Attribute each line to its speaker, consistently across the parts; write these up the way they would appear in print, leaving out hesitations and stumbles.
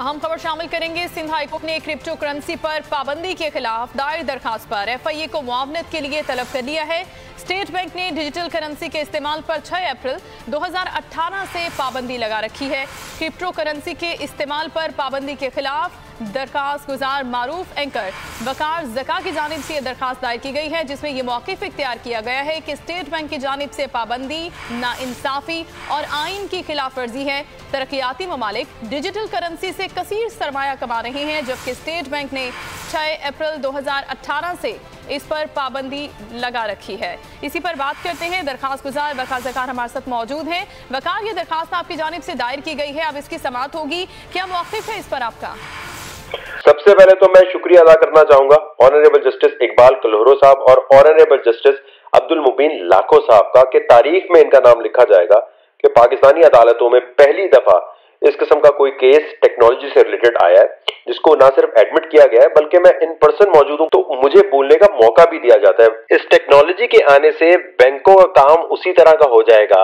Speaker 1: अहम खबर शामिल करेंगे। सिंध हाई कोर्ट ने क्रिप्टो करेंसी पर पाबंदी के खिलाफ दायर दरखास्त पर एफआईए को मुआवनत के लिए तलब कर लिया है। स्टेट बैंक ने डिजिटल करेंसी के इस्तेमाल पर 6 अप्रैल 2018 से पाबंदी लगा रखी है। क्रिप्टो करेंसी के इस्तेमाल पर पाबंदी के खिलाफ दरखास्त गुजार मारूफ एंकर वकार जका की जानिब से यह दरखास्त दायर की गई है, जिसमें यह मौक़िफ़ इख्तियार किया गया है कि स्टेट बैंक की जानिब से पाबंदी नाइंसाफ़ी और आइन की खिलाफ वर्जी है। तरक्याती ममालिक डिजिटल करेंसी से कसीर सरमाया कमा रहे हैं, जबकि स्टेट बैंक ने 6 अप्रैल 2018 से इस पर पाबंदी लगा रखी है। इसी पर बात करते हैं। दरखास्त गुजार वकार ज़कार हमारे साथ मौजूद हैं। वकार, ये दरखास्त आपकी जानिब से दायर की गई है, अब इसकी समाअत होगी, क्या मौक़िफ़ है इस पर आपका?
Speaker 2: सबसे पहले तो मैं शुक्रिया अदा करना चाहूंगा ऑनरेबल जस्टिस इकबाल कलहरो साहब और ऑनरेबल जस्टिस अब्दुल मुबीन लाखो साहब का, कि तारीख में इनका नाम लिखा जाएगा कि पाकिस्तानी अदालतों में पहली दफा इस किस्म का कोई केस टेक्नोलॉजी से रिलेटेड आया है, जिसको ना सिर्फ एडमिट किया गया है बल्कि मैं इन पर्सन मौजूद हूं तो मुझे बोलने का मौका भी दिया जाता है। इस टेक्नोलॉजी के आने से बैंकों का काम उसी तरह का हो जाएगा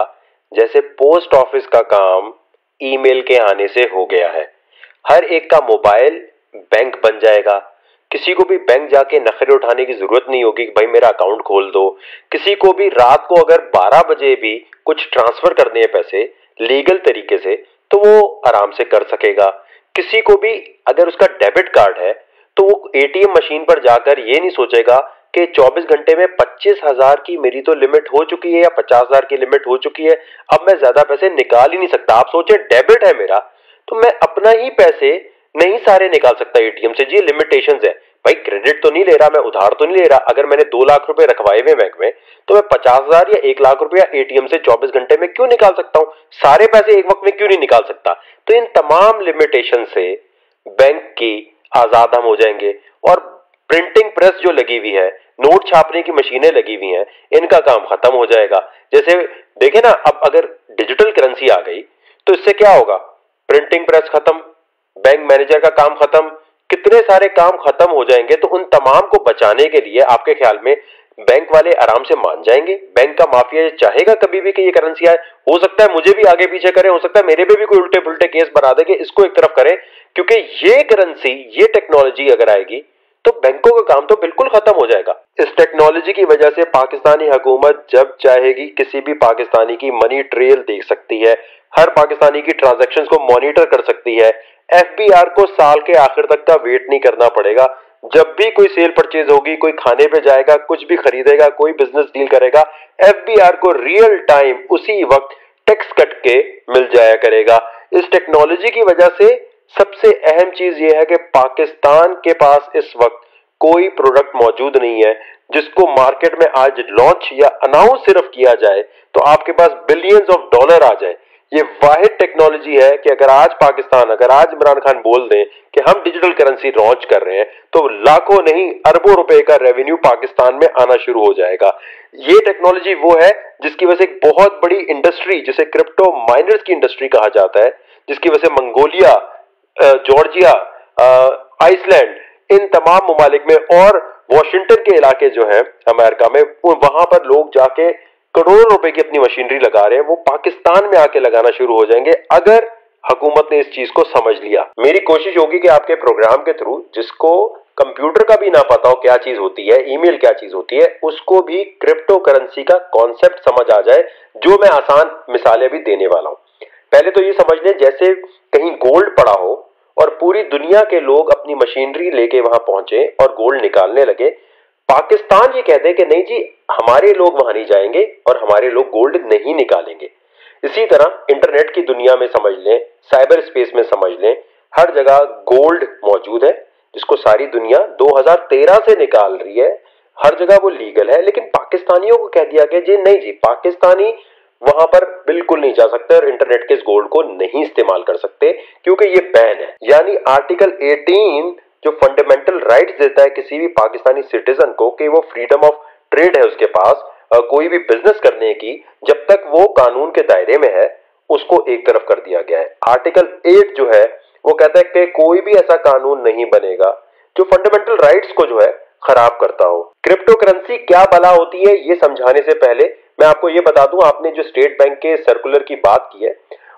Speaker 2: जैसे पोस्ट ऑफिस का काम ईमेल के आने से हो गया है। हर एक का मोबाइल बैंक बन जाएगा। किसी को भी बैंक जाके नखरे उठाने की जरूरत नहीं होगी कि भाई मेरा अकाउंट खोल दो। किसी को भी रात को अगर 12 बजे भी कुछ ट्रांसफर करने हैं पैसे लीगल तरीके से तो वो आराम से कर सकेगा। किसी को भी अगर उसका डेबिट कार्ड है तो वो एटीएम मशीन पर जाकर ये नहीं सोचेगा कि 24 घंटे में 25,000 की मेरी तो लिमिट हो चुकी है या 50,000 की लिमिट हो चुकी है, अब मैं ज्यादा पैसे निकाल ही नहीं सकता। आप सोचे डेबिट है मेरा तो मैं अपना ही पैसे नहीं सारे निकाल सकता एटीएम से। जी लिमिटेशंस है भाई, क्रेडिट तो नहीं ले रहा, मैं उधार तो नहीं ले रहा। अगर मैंने 2 लाख रुपए रखवाए हुए बैंक में तो मैं 50,000 या 1 लाख रुपया एटीएम से 24 घंटे में क्यों निकाल सकता हूं? सारे पैसे एक वक्त में क्यों नहीं निकाल सकता? तो इन तमाम लिमिटेशन से बैंक की आजाद हम हो जाएंगे। और प्रिंटिंग प्रेस जो लगी हुई है, नोट छापने की मशीनें लगी हुई हैं, इनका काम खत्म हो जाएगा। जैसे देखे ना, अब अगर डिजिटल करेंसी आ गई तो इससे क्या होगा? प्रिंटिंग प्रेस खत्म, बैंक मैनेजर का काम खत्म, कितने सारे काम खत्म हो जाएंगे। तो उन तमाम को बचाने के लिए आपके ख्याल में बैंक वाले आराम से मान जाएंगे? बैंक का माफिया चाहेगा कभी भी कि ये करेंसी आए? हो सकता है मुझे भी आगे पीछे करे, हो सकता है मेरे पे भी कोई उल्टे पुल्टे केस बना दे कि इसको एक तरफ करें, क्योंकि ये करेंसी, ये टेक्नोलॉजी अगर आएगी तो बैंकों का काम तो बिल्कुल खत्म हो जाएगा। इस टेक्नोलॉजी की वजह से पाकिस्तानी हुकूमत जब चाहेगी किसी भी पाकिस्तानी की मनी ट्रेल देख सकती है, हर पाकिस्तानी की ट्रांजैक्शंस को मॉनिटर कर सकती है। एफबीआर को साल के आखिर तक का वेट नहीं करना पड़ेगा। जब भी कोई सेल परचेज होगी, कोई खाने पे जाएगा, कुछ भी खरीदेगा, कोई बिजनेस डील करेगा, एफबीआर को रियल टाइम उसी वक्त टैक्स कट के मिल जाया करेगा। इस टेक्नोलॉजी की वजह से सबसे अहम चीज यह है कि पाकिस्तान के पास इस वक्त कोई प्रोडक्ट मौजूद नहीं है जिसको मार्केट में आज लॉन्च या अनाउंस सिर्फ किया जाए तो आपके पास बिलियंस ऑफ डॉलर आ जाए। ये वाहिद टेक्नोलॉजी है कि अगर आज पाकिस्तान, अगर आज इमरान खान बोल दें कि हम डिजिटल करेंसी लॉन्च कर रहे हैं तो लाखों नहीं अरबों रुपए का रेवेन्यू पाकिस्तान में आना शुरू हो जाएगा। ये टेक्नोलॉजी वो है जिसकी वजह से एक बहुत बड़ी इंडस्ट्री, जिसे क्रिप्टो माइनर्स की इंडस्ट्री कहा जाता है, जिसकी वजह से मंगोलिया, जॉर्जिया, आइसलैंड, इन तमाम ममालिक में और वॉशिंगटन के इलाके जो है अमेरिका में, वहां पर लोग जाके करोड़ों रुपए की अपनी मशीनरी लगा रहे हैं। वो पाकिस्तान में आके लगाना शुरू हो जाएंगे अगर हुकूमत ने इस चीज को समझ लिया। मेरी कोशिश होगी कि आपके प्रोग्राम के थ्रू जिसको कंप्यूटर का भी ना पता हो क्या चीज होती है, ईमेल क्या चीज होती है, उसको भी क्रिप्टो करेंसी का कॉन्सेप्ट समझ आ जाए, जो मैं आसान मिसालें भी देने वाला हूं। पहले तो ये समझ लें जैसे कहीं गोल्ड पड़ा हो और पूरी दुनिया के लोग अपनी मशीनरी लेके वहां पहुंचे और गोल्ड निकालने लगे। पाकिस्तान ये कहते हैं कि नहीं जी, हमारे लोग वहां नहीं जाएंगे और हमारे लोग गोल्ड नहीं निकालेंगे। इसी तरह इंटरनेट की दुनिया में समझ लें, साइबर स्पेस में समझ लें, हर जगह गोल्ड मौजूद है जिसको सारी दुनिया 2013 से निकाल रही है। हर जगह वो लीगल है, लेकिन पाकिस्तानियों को कह दिया गया जी नहीं जी, पाकिस्तानी वहां पर बिल्कुल नहीं जा सकते और इंटरनेट के इस गोल्ड को नहीं इस्तेमाल कर सकते क्योंकि ये बैन है। यानी आर्टिकल 18 जो फंडामेंटल राइट्स देता है किसी भी पाकिस्तानी सिटीजन को कि वो फ्रीडम ऑफ ट्रेड है उसके पास, कोई भी बिजनेस करने की, जब तक वो कानून के दायरे में है, उसको एक तरफ कर दिया गया है। आर्टिकल 8 जो है वो कहता है कि कोई भी ऐसा कानून नहीं बनेगा जो फंडामेंटल राइट्स को जो है खराब करता हो। क्रिप्टो करेंसी क्या भला होती है ये समझाने से पहले मैं आपको ये बता दूं, आपने जो स्टेट बैंक के सर्कुलर की बात की है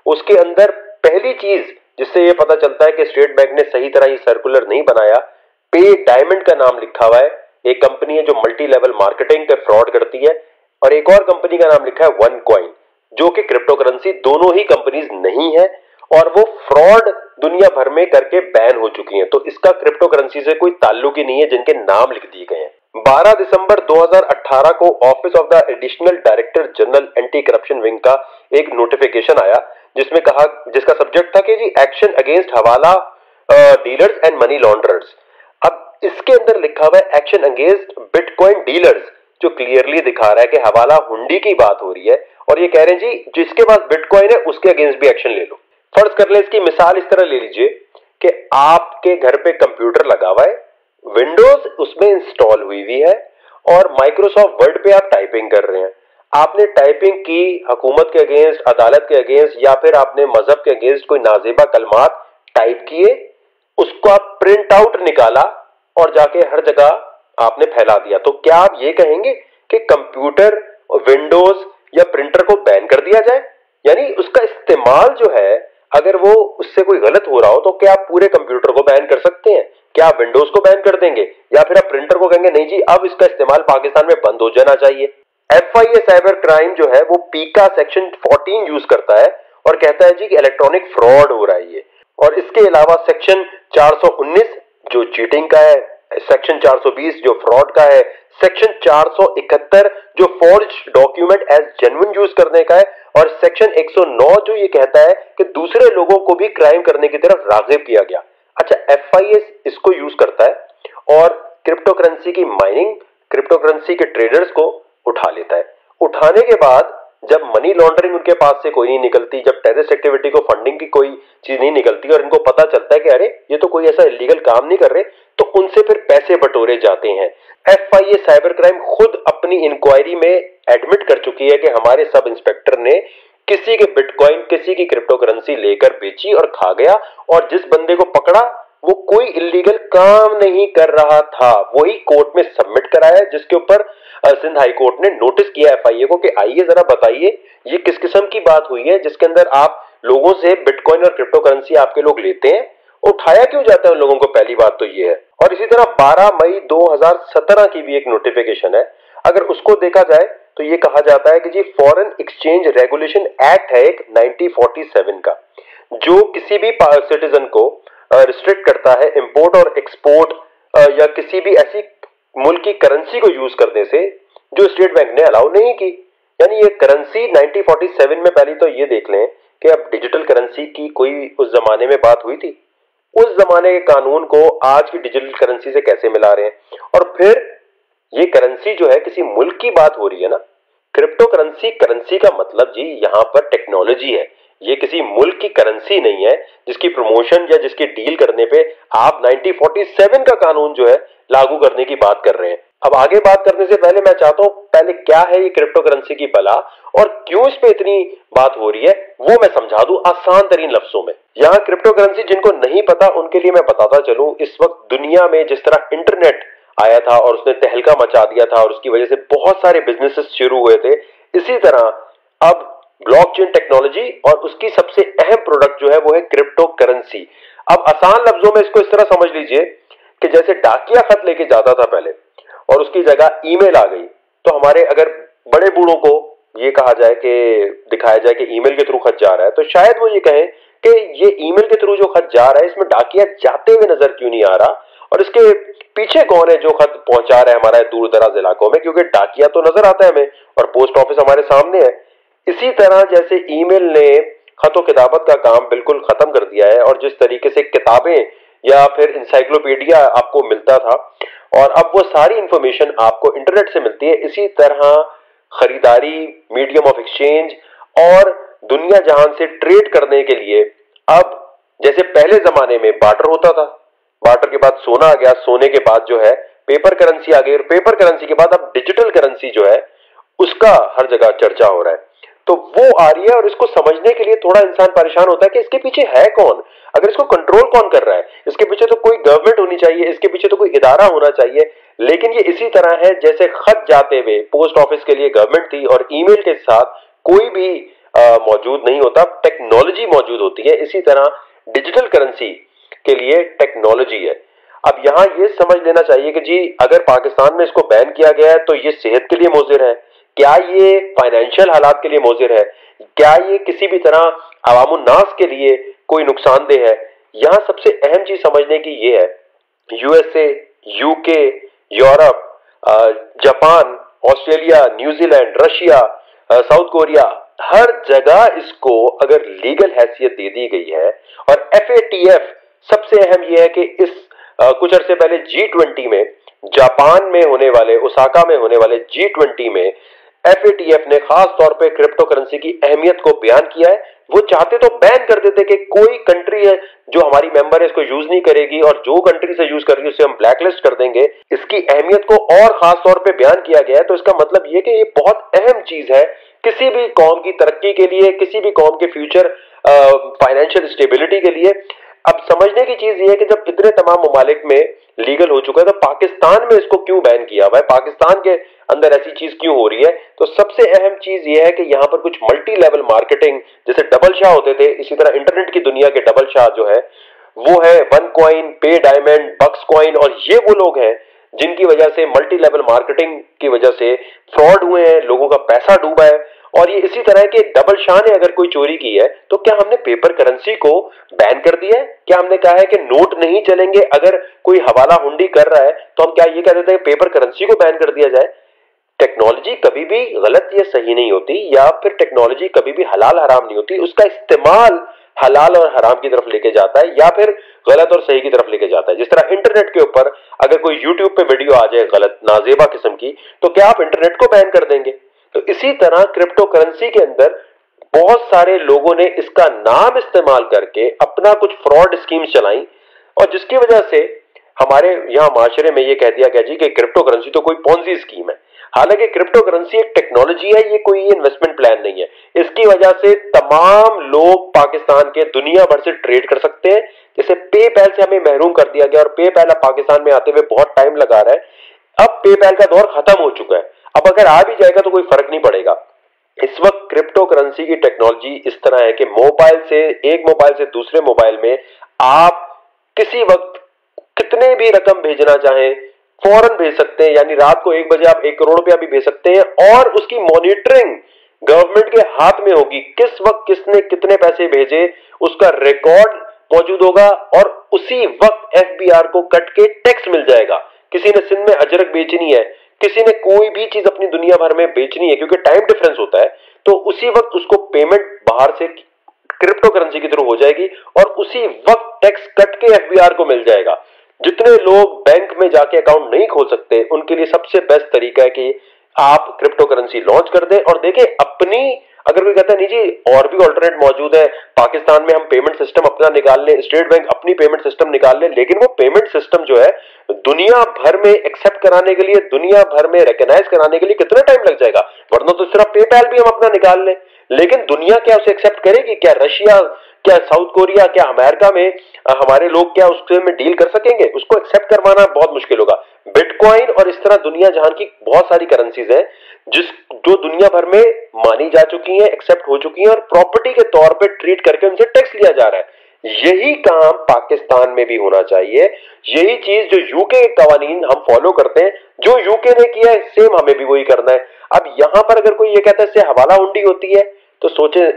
Speaker 2: उसके अंदर पहली चीज जिससे ये पता चलता है कि स्टेट बैंक ने सही तरह ये सर्कुलर नहीं बनाया। पे डायमंड का नाम लिखा हुआ है, एक कंपनी है जो मल्टी लेवल मार्केटिंग पे फ्रॉड करती है, और एक और कंपनी का नाम लिखा है वन कॉइन, जो कि क्रिप्टो करेंसी दोनों ही कंपनीज नहीं है और वो फ्रॉड दुनिया भर में करके बैन हो चुकी हैं। तो इसका क्रिप्टो करेंसी से कोई ताल्लुक ही नहीं है जिनके नाम लिख दिए गए हैं। 12 दिसंबर 2018 को office of the additional director general anti corruption wing का एक नोटिफिकेशन आया जिसका सब्जेक्ट था कि जी एक्शन अगेंस्ट हवाला डीलर्स एंड मनी लॉन्ड्रर्स। अब इसके अंदर लिखा हुआ है एक्शन अगेंस्ट बिटकॉइन डीलर्स, जो क्लियरली दिखा रहा है कि हवाला हुंडी की बात हो रही है और ये कह रहे हैं जी जिसके पास बिटकॉइन है उसके अगेंस्ट भी एक्शन ले लो। फर्ज कर ले, इसकी मिसाल इस तरह ले लीजिए कि आपके घर पे कंप्यूटर लगा हुआ है, विंडोज उसमें इंस्टॉल हुई है और माइक्रोसॉफ्ट वर्ड पे आप टाइपिंग कर रहे हैं। आपने टाइपिंग की हुकूमत के अगेंस्ट, अदालत के अगेंस्ट, या फिर आपने मजहब के अगेंस्ट कोई नाजेबा कलमात टाइप किए, उसको आप प्रिंट आउट निकाला और जाके हर जगह आपने फैला दिया। तो क्या आप ये कहेंगे कि कंप्यूटर, विंडोज या प्रिंटर को बैन कर दिया जाए? यानी उसका इस्तेमाल जो है अगर वो उससे कोई गलत हो रहा हो तो क्या आप पूरे कंप्यूटर को बैन कर सकते हैं? क्या आप विंडोज को बैन कर देंगे या फिर आप प्रिंटर को कहेंगे नहीं जी अब इसका इस्तेमाल पाकिस्तान में बंद हो जाना चाहिए? FIA साइबर क्राइम जो है वो पीका सेक्शन 14 यूज करता है और कहता है जी कि इलेक्ट्रॉनिक फ्रॉड हो रहा है ये। और इसके अलावा सेक्शन 419 जो चीटिंग का है, सेक्शन 420 जो फ्रॉड का है, सेक्शन 471 जो forge document as genuine use करने का है, और सेक्शन 109 जो ये कहता है कि दूसरे लोगों को भी क्राइम करने की तरफ राग़िब किया गया। अच्छा, FIA इसको यूज करता है और क्रिप्टो करेंसी की माइनिंग, क्रिप्टो करेंसी के ट्रेडर्स को उठा लेता है। उठाने के बाद जब मनी लॉन्ड्रिंग उनके पास से कोई नहीं निकलती, जब टेररिस्ट एक्टिविटी को फंडिंग की कोई चीज नहीं निकलती और इनको पता चलता है कि अरे ये तो कोई ऐसा इलीगल काम नहीं कर रहे, तो उनसे फिर पैसे बटोरे जाते हैं। FIA साइबर क्राइम खुद अपनी इंक्वायरी में एडमिट कर चुकी है कि हमारे सब इंस्पेक्टर ने किसी के बिटकॉइन, किसी की क्रिप्टो करेंसी लेकर बेची और खा गया, और जिस बंदे को पकड़ा वो कोई इलीगल काम नहीं कर रहा था, वही कोर्ट में सबमिट कराया, जिसके ऊपर सिंध हाई कोर्ट ने नोटिस किया FIA को कि आइए जरा बताइए ये किस किस्म की बात हुई है जिसके अंदर आप लोगों से बिटकॉइन और क्रिप्टो करेंसी आपके लोग लेते हैं, उठाया क्यों जाता है उन लोगों को? पहली बात तो ये है। और इसी तरह 12 मई 2017 की भी एक नोटिफिकेशन है, अगर उसको देखा जाए तो ये कहा जाता है कि जी फॉरेन एक्सचेंज रेगुलेशन एक्ट है एक 1947 का, जो किसी भी सिटीजन को रिस्ट्रिक्ट करता है इंपोर्ट और एक्सपोर्ट या किसी भी ऐसी मुल्क की करेंसी को यूज करने से जो स्टेट बैंक ने अलाउ नहीं की। यानी ये करेंसी 1947 में, पहले तो ये देख लें कि अब डिजिटल करेंसी की कोई उस जमाने में बात हुई थी? उस जमाने के कानून को आज की डिजिटल करेंसी से कैसे मिला रहे हैं? और फिर ये करेंसी जो है किसी मुल्क की बात हो रही है ना, क्रिप्टो करेंसी, करेंसी का मतलब जी यहाँ पर टेक्नोलॉजी है, ये किसी मुल्क की करेंसी नहीं है जिसकी प्रमोशन या जिसकी डील करने पे आप 1947 का कानून जो है लागू करने की बात कर रहे हैं। अब आगे बात करने से पहले मैं चाहता हूं पहले क्या है ये क्रिप्टो करेंसी की बला और क्यों इस पे इतनी बात हो रही है वो मैं समझा दूं आसान तरीन लफ्जों में। यहाँ क्रिप्टो करेंसी जिनको नहीं पता उनके लिए मैं बताता चलूं, इस वक्त दुनिया में जिस तरह इंटरनेट आया था और उसने तहलका मचा दिया था और उसकी वजह से बहुत सारे बिजनेसेस शुरू हुए थे, इसी तरह अब ब्लॉकचेन टेक्नोलॉजी और उसकी सबसे अहम प्रोडक्ट जो है वो है क्रिप्टो करेंसी। अब आसान लफ्जों में इसको इस तरह समझ लीजिए कि जैसे डाकिया खत लेके जाता था पहले और उसकी जगह ईमेल आ गई, तो हमारे अगर बड़े बूढ़ों को ये कहा जाए कि दिखाया जाए कि ईमेल के थ्रू खत जा रहा है, तो शायद वो ये कहें कि ये ईमेल के थ्रू जो खत जा रहा है इसमें डाकिया जाते हुए नजर क्यों नहीं आ रहा और इसके पीछे कौन है जो खत पहुंचा रहा है हमारे दूर दराज इलाकों में, क्योंकि डाकिया तो नजर आता है हमें और पोस्ट ऑफिस हमारे सामने है। इसी तरह जैसे ईमेल ने खतो किताबत का काम बिल्कुल खत्म कर दिया है और जिस तरीके से किताबें या फिर इंसाइक्लोपीडिया आपको मिलता था और अब वो सारी इंफॉर्मेशन आपको इंटरनेट से मिलती है, इसी तरह खरीदारी, मीडियम ऑफ एक्सचेंज और दुनिया जहान से ट्रेड करने के लिए अब जैसे पहले जमाने में बार्टर होता था, बार्टर के बाद सोना आ गया, सोने के बाद जो है पेपर करेंसी आ गई और पेपर करेंसी के बाद अब डिजिटल करेंसी जो है उसका हर जगह चर्चा हो रहा है। तो वो आ रही है और इसको समझने के लिए थोड़ा इंसान परेशान होता है कि इसके पीछे है कौन, अगर इसको कंट्रोल कौन कर रहा है, इसके पीछे तो कोई गवर्नमेंट होनी चाहिए, इसके पीछे तो कोई इदारा होना चाहिए। लेकिन ये इसी तरह है जैसे खत जाते हुए पोस्ट ऑफिस के लिए गवर्नमेंट थी और ईमेल के साथ कोई भी मौजूद नहीं होता, टेक्नोलॉजी मौजूद होती है। इसी तरह डिजिटल करेंसी के लिए टेक्नोलॉजी है। अब यहां ये समझ लेना चाहिए कि जी अगर पाकिस्तान में इसको बैन किया गया है तो ये सेहत के लिए मुज़िर है, क्या ये फाइनेंशियल हालात के लिए मुज़िर है, क्या ये किसी भी तरह अवामुन्नास के लिए कोई नुकसानदेह है। यहां सबसे अहम चीज समझने की ये है, USA, UK, Europe, Japan, Australia, New Zealand, Russia, South Korea, हर जगह इसको अगर लीगल हैसियत दे दी गई है। और FATF सबसे अहम यह है कि इस कुछ अरसे पहले G20 में, जापान में होने वाले, ओसाका में होने वाले G20 में FATF ने खास तौर पे क्रिप्टो करेंसी की अहमियत को बयान किया है। वो चाहते तो बैन कर देते कि कोई कंट्री है जो हमारी मेंबर है इसको यूज नहीं करेगी, और जो कंट्री से यूज कर रही है उसे हम ब्लैकलिस्ट कर देंगे। इसकी अहमियत को और खास तौर पे बयान किया गया है। तो इसका मतलब ये कि ये बहुत अहम चीज है किसी भी कौम की तरक्की के लिए, किसी भी कौम के फ्यूचर फाइनेंशियल स्टेबिलिटी के लिए। अब समझने की चीज ये है कि जब इतने तमाम ममालिक में लीगल हो चुका है तो पाकिस्तान में इसको क्यों बैन किया हुआ है, पाकिस्तान के अंदर ऐसी चीज क्यों हो रही है। तो सबसे अहम चीज ये है कि यहां पर कुछ मल्टी लेवल मार्केटिंग, जैसे डबल शाह होते थे, इसी तरह इंटरनेट की दुनिया के डबल शाह जो है वो है वन कॉइन, पे डायमंड, बक्स कॉइन, और ये वो लोग हैं जिनकी वजह से मल्टी लेवल मार्केटिंग की वजह से फ्रॉड हुए हैं, लोगों का पैसा डूबा है। और ये इसी तरह के डबल शाह ने अगर कोई चोरी की है तो क्या हमने पेपर करेंसी को बैन कर दिया है? क्या हमने कहा है कि नोट नहीं चलेंगे? अगर कोई हवाला हुंडी कर रहा है तो हम क्या ये कह देते हैं पेपर करेंसी को बैन कर दिया जाए? टेक्नोलॉजी कभी भी गलत या सही नहीं होती, या फिर टेक्नोलॉजी कभी भी हलाल हराम नहीं होती। उसका इस्तेमाल हलाल और हराम की तरफ लेके जाता है या फिर गलत और सही की तरफ लेके जाता है। जिस तरह इंटरनेट के ऊपर अगर कोई यूट्यूब पे वीडियो आ जाए गलत नाजेबा किस्म की, तो क्या आप इंटरनेट को बैन कर देंगे? तो इसी तरह क्रिप्टो करेंसी के अंदर बहुत सारे लोगों ने इसका नाम इस्तेमाल करके अपना कुछ फ्रॉड स्कीम्स चलाई, और जिसकी वजह से हमारे यहां माशरे में यह कह दिया गया जी कि क्रिप्टो करेंसी तो कोई पोंजी स्कीम है। हालांकि क्रिप्टो करेंसी एक टेक्नोलॉजी है, ये कोई इन्वेस्टमेंट प्लान नहीं है। इसकी वजह से तमाम लोग पाकिस्तान के दुनिया भर से ट्रेड कर सकते हैं। जैसे पेपैल से हमें महरूम कर दिया गया, और पेपैल अब पाकिस्तान में आते हुए बहुत टाइम लगा रहा है। अब पेपैल का दौर खत्म हो चुका है, अब अगर आ भी जाएगा तो कोई फर्क नहीं पड़ेगा। इस वक्त क्रिप्टो करेंसी की टेक्नोलॉजी इस तरह है कि मोबाइल से, एक मोबाइल से दूसरे मोबाइल में आप किसी वक्त कितने भी रकम भेजना चाहें फौरन भेज सकते हैं। यानी रात को 1 बजे आप 1 करोड़ रुपया भी भेज सकते हैं, और उसकी मॉनिटरिंग गवर्नमेंट के हाथ में होगी। किस वक्त किसने कितने पैसे भेजे उसका रिकॉर्ड मौजूद होगा, और उसी वक्त FBR को कट के टैक्स मिल जाएगा। किसी ने सिंध में अजरक बेचनी है, किसी ने कोई भी चीज अपनी दुनिया भर में बेचनी है, क्योंकि टाइम डिफरेंस होता है, तो उसी वक्त उसको पेमेंट बाहर से क्रिप्टो करेंसी के थ्रू हो जाएगी, और उसी वक्त टैक्स कट के FBR को मिल जाएगा। जितने लोग बैंक में जाके अकाउंट नहीं खोल सकते उनके लिए सबसे बेस्ट तरीका है कि आप क्रिप्टो करेंसी लॉन्च कर दें, और देखें अपनी, अगर कोई कहता है नहीं जी और भी ऑल्टरनेट मौजूद है, पाकिस्तान में हम पेमेंट सिस्टम अपना निकाल लें, स्टेट बैंक अपनी पेमेंट सिस्टम निकाल लें, लेकिन वो पेमेंट सिस्टम जो है दुनिया भर में एक्सेप्ट कराने के लिए, दुनिया भर में रिकॉग्नाइज कराने के लिए कितना टाइम लग जाएगा? वरना तो सिर्फ पेपैल भी हम अपना निकाल लें, लेकिन दुनिया क्या उसे एक्सेप्ट करेगी? क्या रशिया, क्या साउथ कोरिया, क्या अमेरिका में हमारे लोग क्या उसके में डील कर सकेंगे? उसको एक्सेप्ट करवाना बहुत मुश्किल होगा। बिटकॉइन और इस तरह दुनिया जहां की बहुत सारी करेंसीज हैं जो दुनिया भर में मानी जा चुकी हैं, एक्सेप्ट हो चुकी हैं, और प्रॉपर्टी के तौर पे ट्रीट करके उनसे टैक्स लिया जा रहा है। यही काम पाकिस्तान में भी होना चाहिए। यही चीज जो यूके के कवानीन हम फॉलो करते हैं, जो यूके ने किया है सेम हमें भी वही करना है। अब यहां पर अगर कोई ये कहता है इससे हवाला हुंडी होती है, तो सोचे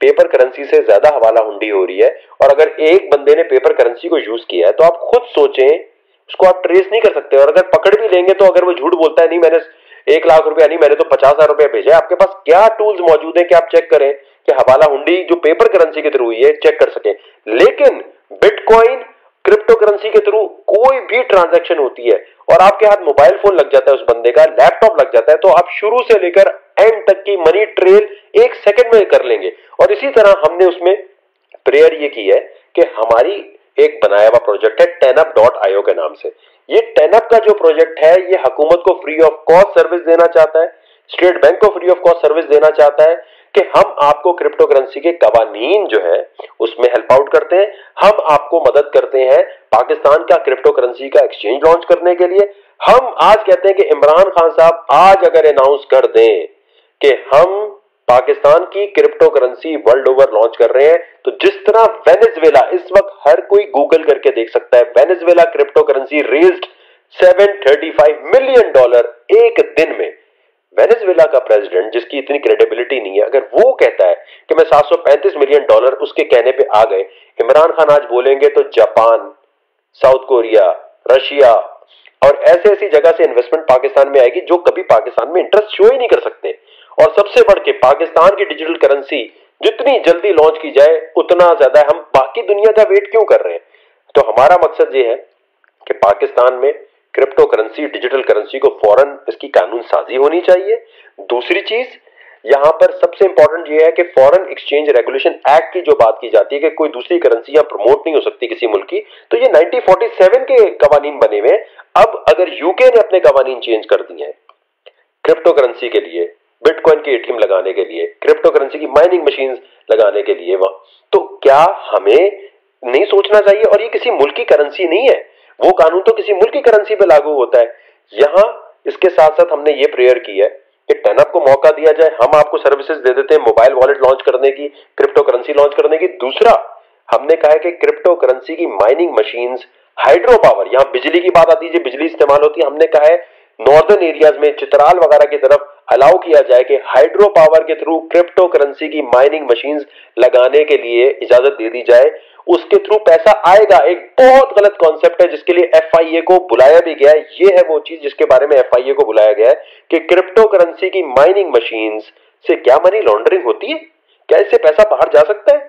Speaker 2: पेपर करेंसी से ज्यादा हवाला हुंडी हो रही है। और अगर एक बंदे ने पेपर करेंसी को यूज किया है तो आप खुद सोचें, उसको आप ट्रेस नहीं कर सकते। और अगर पकड़ भी लेंगे तो अगर वो झूठ बोलता है नहीं मैंने 1 लाख रुपया नहीं, मैंने तो 50,000 रुपया भेजा है, आपके पास क्या टूल्स मौजूद है कि आप चेक करें कि हवाला हुंडी जो पेपर करेंसी के थ्रू हुई है चेक कर सकें। लेकिन बिटकॉइन क्रिप्टो करेंसी के थ्रू कोई भी ट्रांजैक्शन होती है और आपके हाथ मोबाइल फोन लग जाता है, उस बंदे का लैपटॉप लग जाता है, तो आप शुरू से लेकर एंड तक की मनी ट्रेल 1 सेकंड में कर लेंगे। और इसी तरह हमने उसमें प्रेयर ये की है कि हमारी एक बनाया हुआ प्रोजेक्ट है TenUp.io के नाम से। ये TenUp का जो प्रोजेक्ट है ये हुकूमत को फ्री ऑफ कॉस्ट सर्विस देना चाहता है, स्टेट बैंक को फ्री ऑफ कॉस्ट सर्विस देना चाहता है कि हम आपको क्रिप्टो करेंसी के कवानीन जो है उसमें हेल्प आउट करते हैं, हम आपको मदद करते हैं पाकिस्तान का क्रिप्टो करेंसी का एक्सचेंज लॉन्च करने के लिए। हम आज कहते हैं कि इमरान खान साहब आज अगर अनाउंस कर दें कि हम पाकिस्तान की crypto currency world over launch कर रहे हैं। तो जिस तरह वेनेजुएला, इस वक्त हर कोई गूगल करके देख सकता है, Venezuela crypto currency raised $735 million एक दिन में। वेनेजुएला का प्रेसिडेंट, जिसकी इतनी क्रेडिबिलिटी नहीं है, अगर वो कहता है कि मैं $735 मिलियन उसके कहने पे आ गए, इमरान खान आज बोलेंगे तो जापान, साउथ कोरिया, रशिया और ऐसी जगह से इन्वेस्टमेंट पाकिस्तान में आएगी जो कभी पाकिस्तान में इंटरेस्ट शो ही नहीं कर सकते। और सबसे बढ़ के पाकिस्तान की डिजिटल करेंसी जितनी जल्दी लॉन्च की जाए उतना ज्यादा। हम बाकी दुनिया का वेट क्यों कर रहे हैं? तो हमारा मकसद ये है कि पाकिस्तान में क्रिप्टो करेंसी, डिजिटल करेंसी को फौरन इसकी कानून साजी होनी चाहिए। दूसरी चीज यहां पर सबसे इंपॉर्टेंट ये है कि फॉरेन एक्सचेंज रेगुलेशन एक्ट की जो बात की जाती है कि कोई दूसरी करेंसी यहां प्रमोट नहीं हो सकती किसी मुल्क की, तो ये 1947 के कवानीन बने हुए। अब अगर यूके ने अपने कवानीन चेंज कर दिए हैं क्रिप्टो करेंसी के लिए, बिटकॉइन के एटीएम लगाने के लिए, क्रिप्टो करेंसी की माइनिंग मशीन लगाने के लिए, वहां तो क्या हमें नहीं सोचना चाहिए? और ये किसी मुल्क की करेंसी नहीं है, वो कानून तो किसी मुल्क की करेंसी पे लागू होता है। यहां इसके साथ साथ हमने ये प्रेयर की है कि टेनअप को मौका दिया जाए, हम आपको सर्विसेज दे देते हैं मोबाइल वॉलेट लॉन्च करने की, क्रिप्टो करेंसी लॉन्च करने की। दूसरा हमने कहा है कि क्रिप्टो करेंसी की माइनिंग मशीन्स, हाइड्रो पावर, यहां बिजली की बात आती है, बिजली इस्तेमाल होती है, हमने कहा है नॉर्दर्न एरियाज में, चित्राल वगैरह की तरफ अलाउ किया जाए कि हाइड्रो पावर के थ्रू क्रिप्टो करेंसी की माइनिंग मशीन्स लगाने के लिए इजाजत दे दी जाए। उसके थ्रू पैसा आएगा। एक बहुत गलत कॉन्सेप्ट है जिसके लिए एफआईए को बुलाया भी गया है। ये है वो चीज जिसके बारे में एफआईए को बुलाया गया है कि क्रिप्टो करेंसी की माइनिंग मशीन्स से क्या मनी लॉन्ड्रिंग होती है? क्या इससे पैसा बाहर जा सकता है?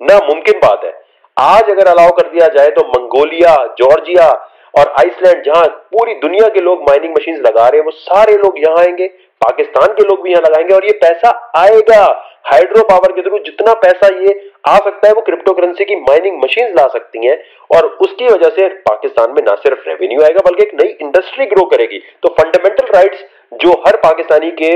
Speaker 2: नामुमकिन बात है। आज अगर अलाउ कर दिया जाए तो मंगोलिया, जॉर्जिया और आइसलैंड, जहां पूरी दुनिया के लोग माइनिंग मशीन्स लगा रहे हैं, वो सारे लोग यहां आएंगे, पाकिस्तान के लोग भी यहां लगाएंगे और ये पैसा आएगा। हाइड्रो पावर के थ्रू जितना पैसा ये आ सकता है वो क्रिप्टो करेंसी की माइनिंग मशीन्स ला सकती हैं और उसकी वजह से पाकिस्तान में ना सिर्फ रेवेन्यू आएगा बल्कि एक नई इंडस्ट्री ग्रो करेगी। तो फंडामेंटल राइट्स जो हर पाकिस्तानी के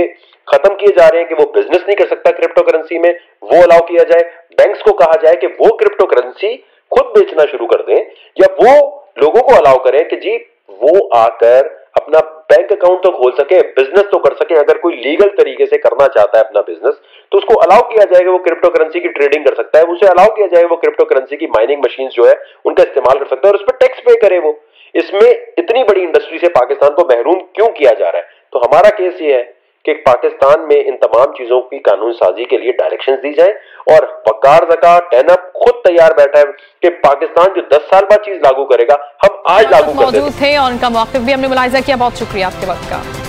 Speaker 2: खत्म किए जा रहे हैं कि वो बिजनेस नहीं कर सकता क्रिप्टो करेंसी में, वो अलाउ किया जाए। बैंक्स को कहा जाए कि वो क्रिप्टो करेंसी खुद बेचना शुरू कर दें, या वो लोगों को अलाउ करें कि जी वो आकर अपना बैंक अकाउंट तो खोल सके, बिजनेस तो कर सके। अगर कोई लीगल तरीके से करना चाहता है अपना बिजनेस तो उसको अलाउ किया जाएगा, वो क्रिप्टो करेंसी की ट्रेडिंग कर सकता है, उसे अलाउ किया जाएगा वो क्रिप्टो करेंसी की माइनिंग मशीन्स जो है उनका इस्तेमाल कर सकता है और उस पर टैक्स पे करे। वो इसमें इतनी बड़ी इंडस्ट्री से पाकिस्तान को महरूम क्यों किया जा रहा है? तो हमारा केस ये है कि पाकिस्तान में इन तमाम चीजों की कानून साजी के लिए डायरेक्शंस दी जाए और वकार ज़कात टेनअप खुद तैयार बैठा है कि पाकिस्तान जो 10 साल बाद चीज लागू करेगा हम आज लागू कर देंगे।
Speaker 1: मौजूद थे और उनका मौक़िफ़ भी हमने मुलाहिज़ा किया। बहुत शुक्रिया आपके वक्त का।